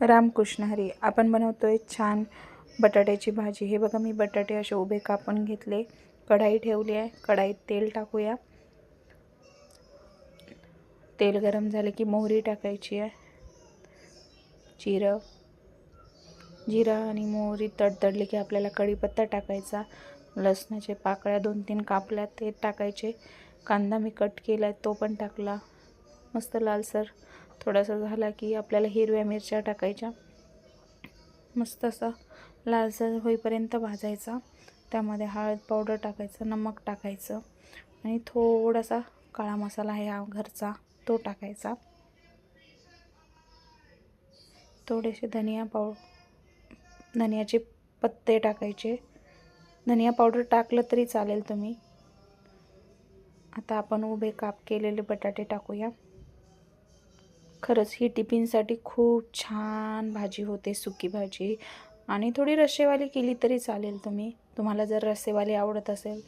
रामकृष्ण हरी. आपण बनवतोय छान बटाट्याची भाजी. हे बघा, मी बटाटे असे उभे कापून घेतले. कढाई ठेवली आहे. कढाईत तेल टाकूया. तेल गरम झाले की मोहरी टाकायची आहे. जिरा आणि मोहरी तडतडली की आपल्याला कढीपत्ता टाकायचा. लसणाचे पाकळ्या 2-3 कापल्या ते टाकायचे. कांदा मी कट केला तो पण टाकला. मस्त लालसर थोडासा झाला की आपल्याला हिरव्या मिरच्या टाकायच्या. मस्त असा लालसर होईपर्यंत भाजायचा. त्यामध्ये हळद पावडर टाकायचं, नमक टाकायचं आणि थोडासा काळा मसाला आहे हा घरचा तो टाकायचा. थोडेसे धनियाचे पत्ते टाकायचे. धनिया पावडर टाकलं तरी चालेल तुम्ही. आता आपण उभे काप केलेले बटाटे टाकूया. खरंच ही टिफिनसाठी खूप छान भाजी होते, सुकी भाजी. आणि थोडी रस्सेवाली केली तरी चालेल तुम्हाला जर रस्सेवाली आवडत असेल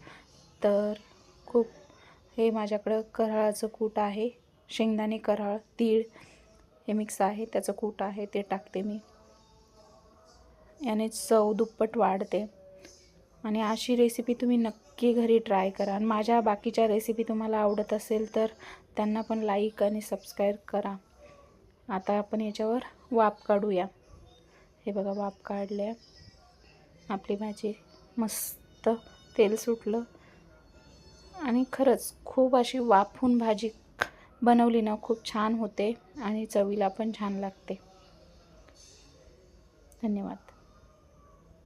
तर. खूप हे माझ्याकडं कराळाचं कूट आहे, शेंगदाणे, कराळ, तीळ हे मिक्स आहे, त्याचं कूट आहे ते टाकते मी. याने चव दुप्पट वाढते. आणि अशी रेसिपी तुम्ही नक्की घरी ट्राय करा. आणि माझ्या बाकीच्या रेसिपी तुम्हाला आवडत असेल तर त्यांना पण लाईक आणि सबस्क्राईब करा. आता आपण याच्यावर वाफ काढूया. हे बघा, वाफ काढले. आपली भाजी मस्त तेल सुटलं आणि खरंच खूप अशी वाफून भाजी बनवली ना खूप छान होते आणि चवीला पण छान लागते. धन्यवाद.